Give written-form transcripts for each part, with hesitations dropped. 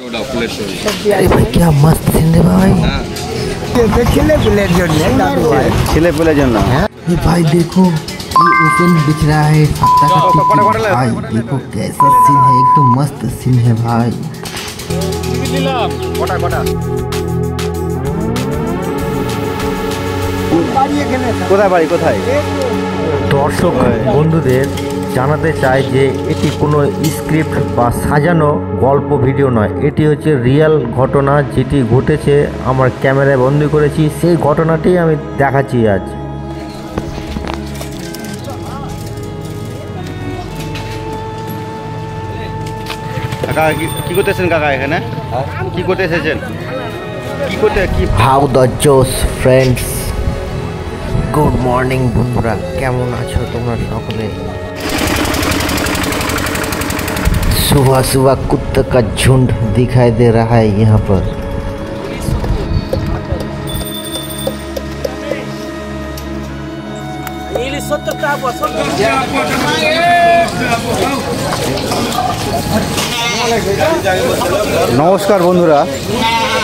अरे भाई क्या मस्त सीन है भाई। ছেলে পেলে জন্য ये भाई देखो ये ओपन दिख रहा है सत्ता का टिकट भाई देखो कैसा सीन है एकदम मस्त सीन है भाई। কোথায় বাড়ি কোথায়? দর্শক বন্ধুদের জানাতে চাই যে এটি কোনো স্ক্রিপ্ট বা সাজানো গল্প ভিডিও নয়, এটি হচ্ছে রিয়েল ঘটনা যেটি ঘটেছে, আমার ক্যামেরায় বন্দি করেছি, সেই ঘটনাটি আমি দেখাচ্ছি আজ। কাকা কি করতেছেন কাকা এখানে? কি করতে এসেছেন? কি করতে কি হাউ দ্য জোস ফ্রেন্ডস, गुड मॉर्निंग बंधुरा केमन आछो तुम्हारा सकले। सुबह सुबह कुत्ते का झुंड दिखाई दे रहा है यहाँ पर। নমস্কার বন্ধুরা,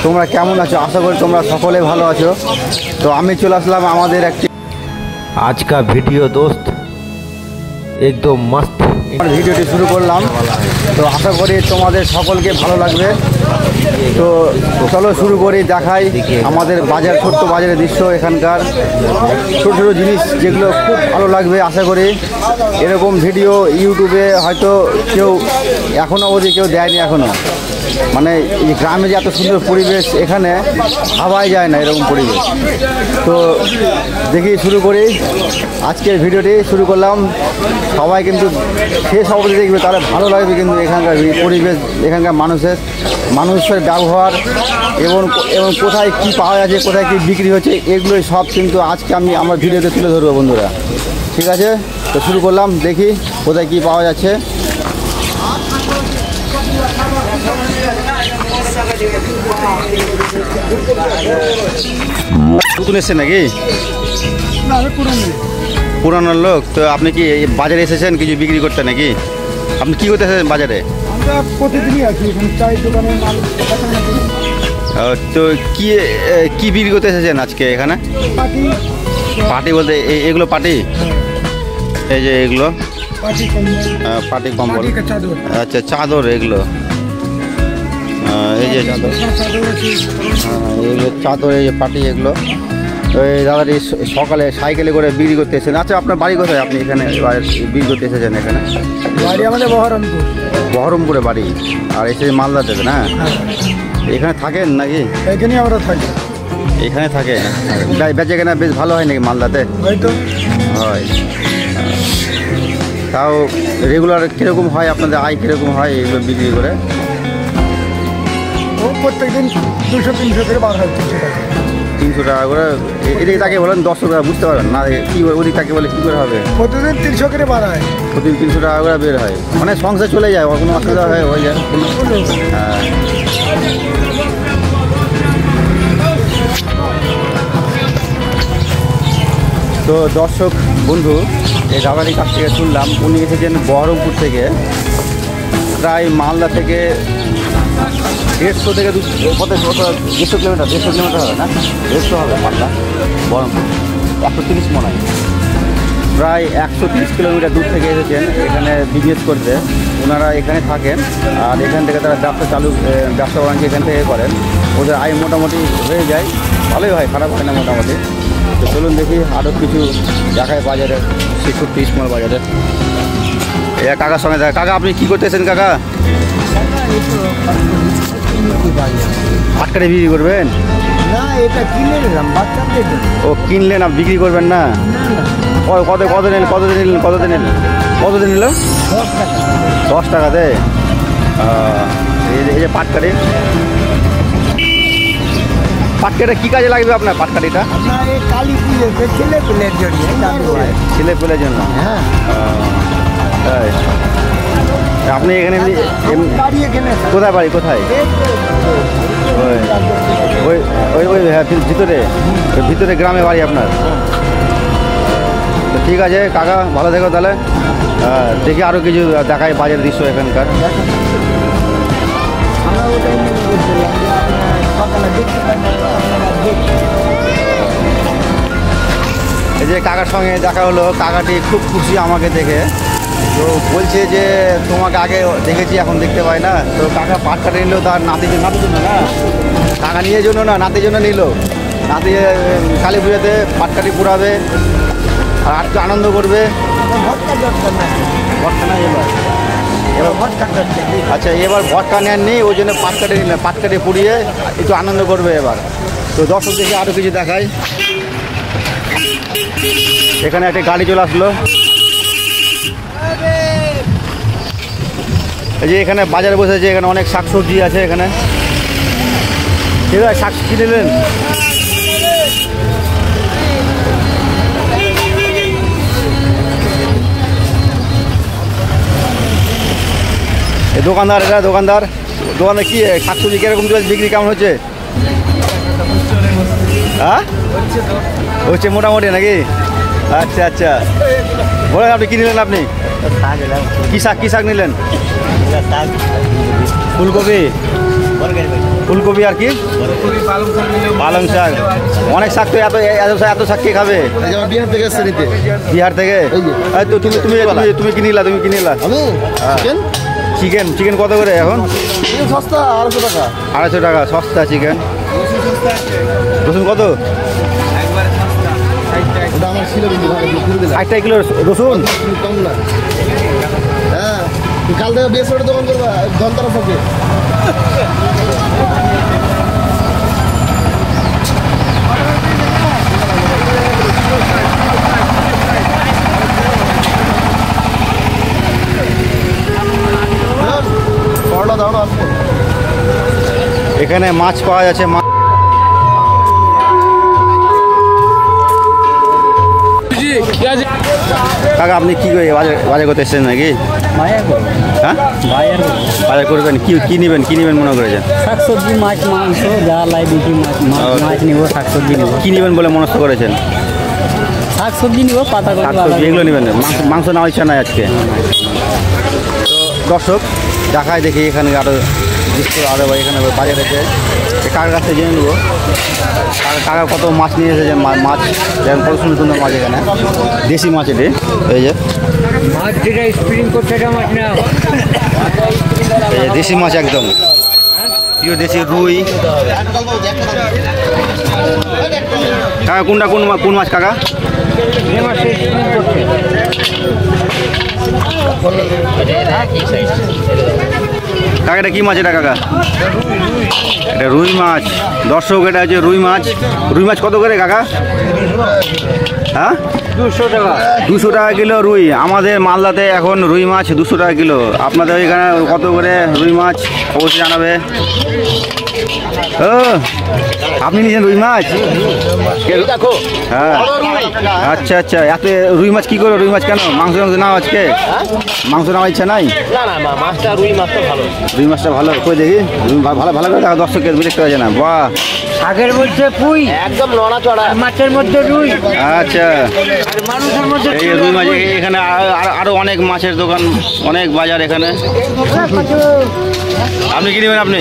তোমরা কেমন আছো? আশা করি তোমরা সকলে ভালো আছো। তো আমি চলে আসলাম আমাদের একটি आज का वीडियो दोस्त एकदम मस्त ভিডিওটি শুরু করলাম। তো আশা করি তোমাদের সকলকে ভালো লাগবে। তো চলো শুরু করি, দেখাই আমাদের বাজার, ছোট্ট বাজারের দৃশ্য, এখানকার ছোটো ছোটো জিনিস যেগুলো খুব ভালো লাগবে। আশা করি এরকম ভিডিও ইউটিউবে হয়তো কেউ এখনও অবধি কেউ দেয়নি এখনও। মানে এই গ্রামে যে এত সুন্দর পরিবেশ, এখানে ভাবাই যায় না এরকম পরিবেশ। তো দেখি শুরু করি, আজকের ভিডিওটি শুরু করলাম। সবাই কিন্তু শেষ অবধি দেখবে, তাহলে ভালো লাগবে কিন্তু এখানকার পরিবেশ, এখানকার মানুষের ব্যবহার এবং এবং কোথায় কী পাওয়া যাচ্ছে, কোথায় কী বিক্রি হচ্ছে, এগুলোই সব কিন্তু আজকে আমি আমার ভিডিওতে তুলে ধরবো বন্ধুরা। ঠিক আছে, তো শুরু করলাম, দেখি কোথায় কী পাওয়া যাচ্ছে। নতুন এসছেন নাকি? পুরানো লোক। তো আপনি কি বাজারে এসেছেন কিছু বিক্রি করতে নাকি? আপনি কি করতে এসেছেন বাজারে? তো কি বিক্রি করতে এসেছেন আজকে এখানে? পাটি বলতে এগুলো পাটি, এই যে এগুলো পাটি কম্বল, আচ্ছা চাদর, এগুলো এই যে চাদর, চাদর, এই যে পাটি, এগুলো ওই দাদাটি সকালে সাইকেলে করে বিক্রি করতে এসেছেন। আচ্ছা আপনার বাড়ি কোথায়? আপনি এখানে বিক্রি করতে এসেছেন এখানে? বাড়ি আমাদের বহরমপুর। বহরমপুরে বাড়ি, আর এসে মালদা দেবে না? এখানে থাকেন নাকি? এখানে আমরা থাকি। এখানে থাকে, বেচে কেনা বেশ ভালো হয় নাকি মালদাতে? হয়তো হয়। তাও রেগুলার কীরকম হয় আপনাদের আয়, কীরকম হয় এগুলো বিক্রি করে? প্রত্যেকদিন 200-300 করে বার হয়। 300 টাকা করে। এদিকে তাকে বলেন 10 টাকা, বুঝতে পারবেন না কি ওদিক তাকে বলে কী করে হবে? প্রতিদিন 300 করে বার হয়। প্রতিদিন 300 টাকা করে বের হয়, মানে সংসার চলে যায়, কোনো অসুবিধা হয়ে যায়। হ্যাঁ, তো দর্শক বন্ধু, এই দাদারির কাছ থেকে শুনলাম উনি এসেছেন বহরমপুর থেকে, প্রায় মালদা থেকে 150 থেকে 150 কিলোমিটার, 150 কিলোমিটার হবে না? 150 হবে মালদা বহরমপুর, 130 মনে হয়, প্রায় 130 কিলোমিটার দূর থেকে এসেছেন এখানে বিজনেস করতে। ওনারা এখানে থাকেন আর এখান থেকে তারা ব্যবসা বাণিজ্য এখান থেকে করেন। ওদের আয় মোটামুটি হয়ে যায়, ভালোই হয়, খারাপ হয় না মোটামুটি। তো চলুন দেখি আরও কিছু দেখায় বাজারে, শিশুটি স্মল বাজারে। কাকার সঙ্গে দেখা। কাকা আপনি কী করতেছেন কাকা? পাটকারি বিক্রি করবেন? না, এটা কিনে নিলাম বাচ্চাদের জন্য। ও কিনলেন, আপনি বিক্রি করবেন না? কতদিন নিল? 10 টাকাতে। এই যে পাটকারি, পাটকারিটা কী কাজে লাগবে আপনার পাটকারিটা? আপনার এই কালী পুজোতে ছেলেপেলের জন্য। ছেলেপেলের জন্য? হ্যাঁ। তাই আপনি এখানে বাড়ি এখানে? কোথায় বাড়ি কোথায়? ওই ওই ওই হ্যাঁ, ভিতরে গ্রামে বাড়ি আপনার? তো ঠিক আছে কাকা, ভালো থেকো তাহলে। দেখি আরও কিছু দেখায় বাজারের দৃশ্য এখানকার। ওটাই মনে করছিলাম যে আপনার সকালে দেখতে পাই না তো আপনারা দেখছেন। এই যে কাকার সঙ্গে দেখা হলো, কাকাটি খুব খুশি আমাকে দেখে। তো বলছে যে তোমাকে আগে দেখেছি এখন দেখতে পাই না। তো কাকা পাট কাটে নিল তার নাতির জন্য না, কাকা নিয়ে জন্য না, নাতির জন্য নিল। নাতি কালী পুজোতে পাটকাটি পুরাবে আর একটু আনন্দ করবে। ভটকা দরকার না, ভটকা না এবার ভটকা দরকার। আচ্ছা, এবার ভটকা নেননি, ওই জন্য পাটকাটি নিলেন, পাটকাটি পুড়িয়ে একটু আনন্দ করবে এবার। তো দর্শক দেখে আরও কিছু দেখাই। এখানে একটা গাড়ি চলে আসলো। এই যে এখানে বাজারে বসেছে, এখানে অনেক শাকসবজি আছে। এখানে ঠিক আছে, শাক কিনে নিলেন। এই দোকানদার, এটা দোকানদার কি শাকসবজি কিরকম চলছে, বিক্রি কেমন হচ্ছে? হ্যাঁ হচ্ছে মোটামুটি নাকি? আচ্ছা আচ্ছা, বলেন আপনি কী নিলেন? আপনি কী শাক নিলেন? ফুলকপি, ফুলকপি আর কি পালং শাক। অনেক শাক তো, এত শাক কে খাবে? বিহার থেকে এসছে নিতে। বিহার থেকে? তো তুমি কি নিলা? তুমি কি নিলা? চিকেন কত করে এখন? সস্তা 250 টাকা। 250 টাকা সস্তা চিকেন। রসুন কত? ওটা আমার ছিল কিন্তু 60 কিলো রসুন। কম না। হ্যাঁ, কাল থেকে বেসরটা দোকান করবা ধনতারা সঙ্গে। এখানে মাছ পাওয়া যাচ্ছে। কাকা আপনি কি করে বাজার করতে এসছেন নাকি? হ্যাঁ, বাজার করবেন। কি নেবেন মনে করেছেন? শাকসবজি, মাছ, মাংস যা লাগবে। কি মাছ নিব, শাকসবজি নিব। কি নেবেন বলে মনস্থ করেছেন? শাকসবজি নিব, শাকসবজি এগুলো নেবেন, মাংস নেওয়ার ইচ্ছা নাই আজকে। তো দর্শক দেখায় দেখি এখানে আরও দৃশ্য, আরও এখানে বাজার আছে। কাকার কাছ থেকে জেনে নেবো কাকা কত মাছ নিয়ে এসেছে। মাছ যেমন কত সুন্দর সুন্দর মাছ এখানে, দেশি মাছ এটি। এই যে মাছ যেটা স্প্রিং করছে মাছ না, দেশি মাছ একদম পিওর দেশি রুই। কাকা কোনটা কোন মাছ কাকা? কাকা এটা কি মাছ এটা কাকা? এটা রুই মাছ। দর্শক এটা হচ্ছে রুই মাছ। রুই মাছ কত করে কাকা? হ্যাঁ, 200 টাকা। 200 টাকা কিলো রুই। আমাদের মালদাতে এখন রুই মাছ 200 টাকা কিলো। আপনাদের ওইখানে কত করে রুই মাছ অবশ্যই জানাবে। ও আপনি নিয়েছেন রুই মাছ? হ্যাঁ, আচ্ছা আচ্ছা। এত রুই মাছ কি করে? রুই মাছ কেন? মাংস নাও আজকে? মাংস নেওয়ার ইচ্ছা নাই? রুই মাছটা ভালো কই দেখি। ভালো করে দেখা, দর্শকের দেখতে পাচ্ছে না। বাহ, শাকের মধ্যে পুঁই একদম নড়াচড়া, মাছের মধ্যে রুই। আচ্ছা, মানুষের মধ্যে এই রুই মাছ। এখানে আরো অনেক মাছের দোকান, অনেক বাজার এখানে। আপনি কি নেবেন? আপনি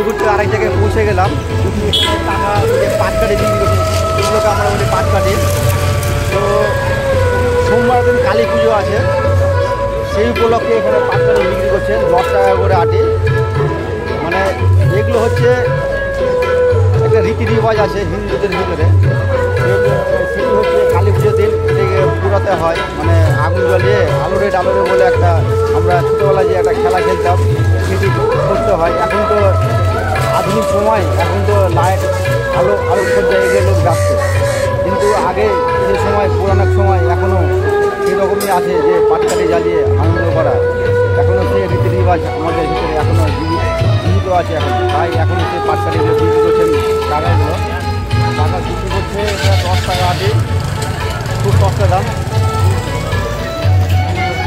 ঘুরতে আরেক জায়গায় পৌঁছে গেলাম। পাটকাটি বিক্রি করছে, এগুলোকে আমরা বলি পাটকাটি। তো সোমবার দিন কালী পুজো আছে, সেই উপলক্ষে এখানে পাটকাটি বিক্রি করছে 10 টাকা করে আটি। মানে এগুলো হচ্ছে একটা রীতি রিবাজ আছে হিন্দুদের ভিতরে, সেটি হচ্ছে কালী পুজোর দিন এটাকে পুরাতে হয়, মানে আগুন জ্বালিয়ে আলোরে ডালোরে বলে একটা আমরা ছোটোবেলায় যে একটা খেলা খেলতাম সেটি করতে হয়। এখন তো আধুনিক সময়, এখন তো লাইট আলোকসজ্জা এগুলো লোক যাচ্ছে, কিন্তু আগে যে সময় পুরানো সময় এখনও সেরকমই আছে যে পাটকাঠি জ্বালিয়ে আনন্দ করা, এখনও সেই রীতি রিবাজ আমাদের ভিতরে এখনও জীবিত আছে এখন। তাই এখন সেই পাটকাঠিগুলো বিক্রি করছেন টাকাগুলো, টাকা বিক্রি করছে 10 টাকা আছে, খুব সস্তা দাম।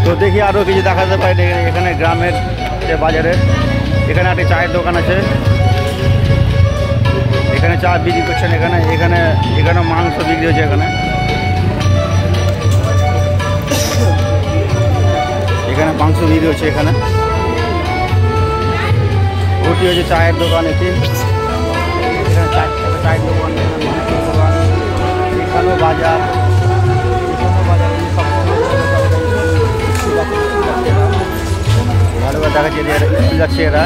তো দেখি আরও কিছু দেখাতে পারি এখানে গ্রামের যে বাজারে। এখানে একটা চায়ের দোকান আছে, এখানে চা বিক্রি করছেন, এখানে মাংস বিক্রি হচ্ছে। এখানে মাংস বিক্রি হচ্ছে, এখানে ওটি হচ্ছে চায়ের দোকান। এখানে চায়ের দোকান, মাংসের দোকান, এখানেও বাজার, ভালোভাবে দেখাচ্ছে যে স্কুল যাচ্ছে এরা।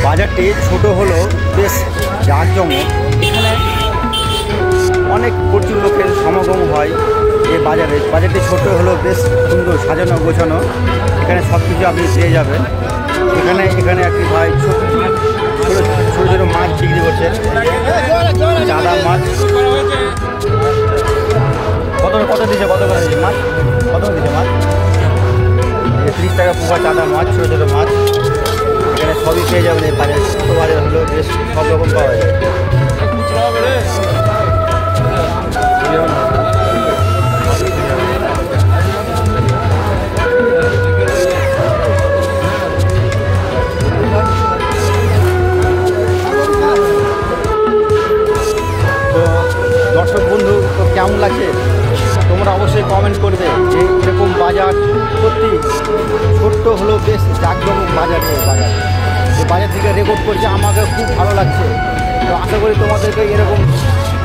বাজারটি ছোট হলো বেশ জাঁকজমক, এখানে অনেক প্রচুর লোকের সমাগম হয় এই বাজারে। বাজারটি ছোট হলো বেশ সুন্দর সাজানো গোছানো, এখানে সব কিছু আপনি পেয়ে যাবেন। এখানে একটি ভাই ছোট ছোট মাছ বিক্রি করছেন, চাঁদা মাছ। কত দিচ্ছে, কত করে দিচ্ছে মাছ, কত দিচ্ছে মাছ? 30 টাকা পোকা চাঁদা মাছ, ছোটো ছোটো মাছ। এখানে সবই পেয়ে যাবেন এই বাজার, ছোটো বাজার হলো বেশ সব রকম পাওয়া যায়। তো দর্শক বন্ধু, তো কেমন লাগছে তোমরা অবশ্যই কমেন্ট করবে যে এরকম বাজার সত্যি ছোট্ট হলেও বেশ জাঁকজমক বাজার। এই বাজার থেকে রেকর্ড করছে, আমাকে খুব ভালো লাগছে। তো আশা করি তোমাদেরকে এরকম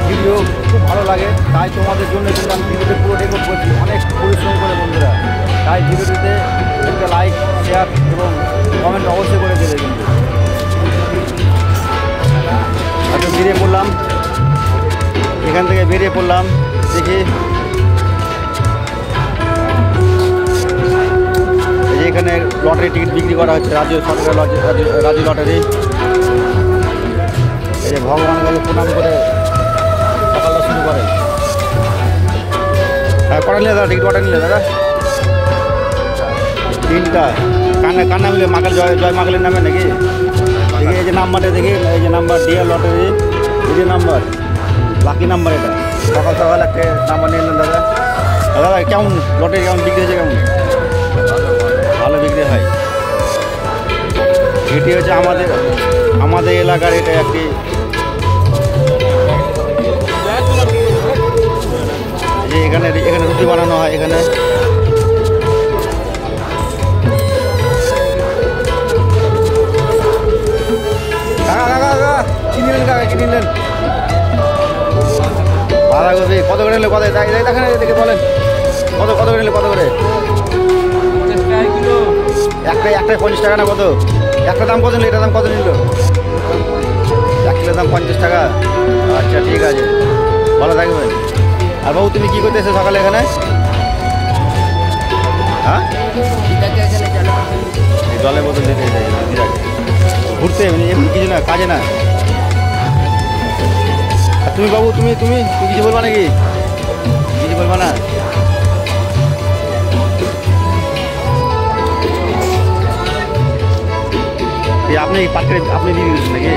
ভিডিও খুব ভালো লাগে, তাই তোমাদের জন্য কিন্তু আমি ভিডিওতে পুরো রেকর্ড করছি, অনেক পরিশ্রম করে বন্ধুরা। তাই ভিডিওটিতে একটা লাইক, শেয়ার এবং কমেন্ট অবশ্যই করে দেবে। কিন্তু আচ্ছা, বেরিয়ে পড়লাম, এখান থেকে বেরিয়ে পড়লাম। দেখি এখানে লটারি টিকিট বিক্রি করা হচ্ছে, রাজ্য সরকার রাজ্য লটারি। এই যে ভগবানের কাছে প্রণাম করে সকালটা শুরু করে। হ্যাঁ, কটা নিলে দাদা টিকিট, কটা নিলে দাদা? 3টা। কান্না মিলে মাকাল জয় মাকালের নামে নাকি? দেখি এই যে নাম্বারটা, দেখি এই যে নাম্বার ডিয়ার লটারি, এই যে নাম্বার লাকি নাম্বার, এটা সকাল সকাল একটা নাম্বার নিয়ে নিলেন দাদা। দাদা কেমন লটারি কেমন বিক্রি হয়েছে, কেমন? ভালো বিক্রি হয়। এটি হচ্ছে আমাদের এলাকার এটা একটি যে এখানে রুটি বানানো হয়। এখানে কি নিলেন কাকা, কি নিলেন? বাঁধাকপি কত করে নিলে? কত দেখেন, দেখে বলেন কত করে নিলে, কত করে? একটাই 50 টাকা না কত? একটা দাম কত নিল? এটার দাম কত নিল? 1 কিলোর দাম 50 টাকা। আচ্ছা ঠিক আছে, ভালো থাকবেন। আর বাবু তুমি কী করতে এসে সকালে এখানে? হ্যাঁ, জলের বোতল দিতে ঘুরতে, এমনি কিছু না, কাজে না। আর তুমি বাবু, তুমি কিছু বলবা নাকি? কিছু বলবা না? আপনি পাটকাঠি আপনি দিয়ে দিচ্ছেন নাকি?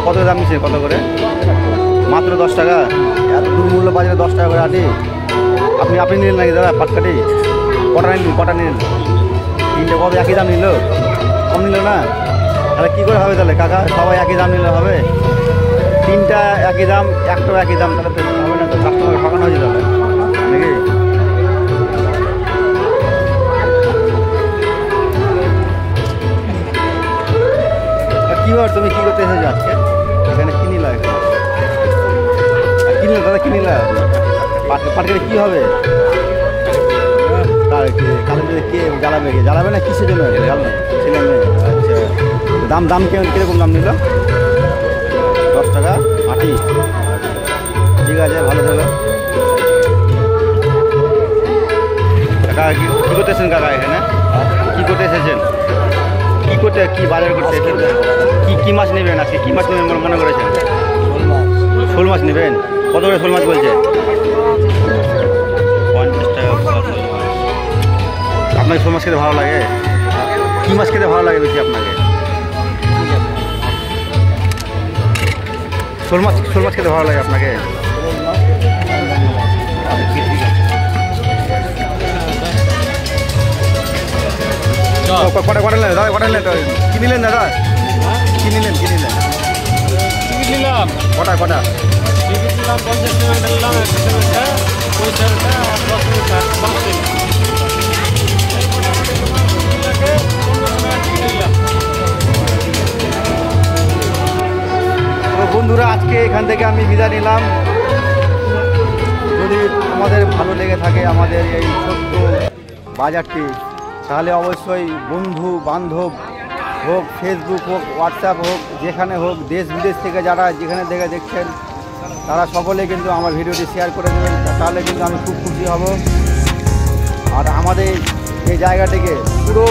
কত দাম নিচ্ছেন? কত করে? মাত্র 10 টাকা। এত দুর্মূল্য বাজারে 10 টাকা করে আটি। আপনি নিলেন নাকি দাদা পাটকাঠি? কটা নিলেন? 3টে। কত একই দাম নিল? কম নিল না? তাহলে কী করে হবে তাহলে কাকা? সবাই একই দাম নিলে হবে? 3টা একই দাম, একটাও একই দাম, তাহলে তো হবে না, তো কাস্টমার ঠকানো হয়েছে তাহলে নাকি? কী বার তুমি কী করতে এসেছো আজকে এখানে? কী নিলা এখানে? কিনলে দাদা, কি নিলা? পাটকাঠি কী হবে? জ্বালাবে কে জ্বালাবে কে জ্বালাবে না কিসের জন্য জ্বালাবে ছেলে মেয়ে আচ্ছা দাম কীরকম দাম নিল 10 টাকা আটি ঠিক আছে ভালো থাকলো কাকা কী করতেছেন কাকা এখানে কী করতে এসেছেন কি বাজার করতে এসেছেন কি মাছ নেবেন আজকে কি মাছ নেবেন মনে করেছেন শোল মাছ নেবেন কত করে শোল মাছ বলছে 50 টাকা আপনাকে শোল মাছ খেতে ভালো লাগে কি মাছ খেতে ভালো লাগে বেশি আপনাকে শোল মাছ খেতে ভালো লাগে আপনাকে কটা নিলেন দাদা কি নিলেন দাদা কি নিলেন কটা টিকিট নিলাম 50 টাকা নিলাম 100 টাকা 50 টাকা 10 টাকা 5 তো বন্ধুরা আজকে এখান থেকে আমি বিদায় নিলাম যদি আমাদের ভালো লেগে থাকে আমাদের এই ছোট্ট বাজারটি তাহলে অবশ্যই বন্ধু বান্ধব হোক ফেসবুক হোক হোয়াটসঅ্যাপ হোক যেখানে হোক দেশ বিদেশ থেকে যারা যেখানে থেকে দেখছেন তারা সকলে কিন্তু আমার ভিডিওটি শেয়ার করে দেবেন তাহলে কিন্তু আমি খুব খুশি হব আর আমাদের এই জায়গাটিকে পুরো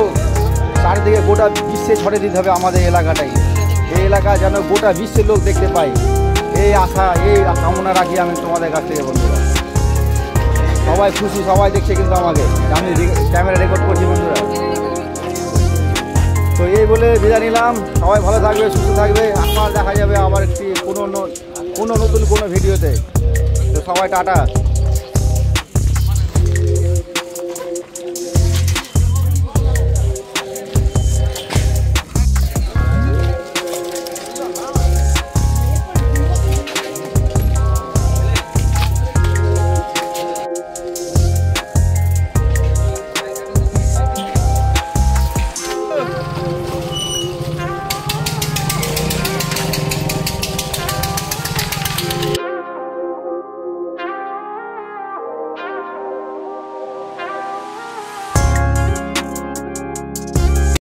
চারিদিকে গোটা বিশ্বে ছড়িয়ে দিতে হবে আমাদের এলাকাটাই এই এলাকা যেন গোটা বিশ্বের লোক দেখতে পায় এই আশা এই কামনা রাখি আমি তোমাদের কাছ থেকে বন্ধুরা সবাই খুশি সবাই দেখছে কিন্তু আমাকে আমি ক্যামেরা রেকর্ড করছি বন্ধুরা তো এই বলে বিদায় নিলাম সবাই ভালো থাকবে সুস্থ থাকবে আবার দেখা যাবে আবার একটি কোনো নতুন কোনো ভিডিওতে তো সবাই টাটা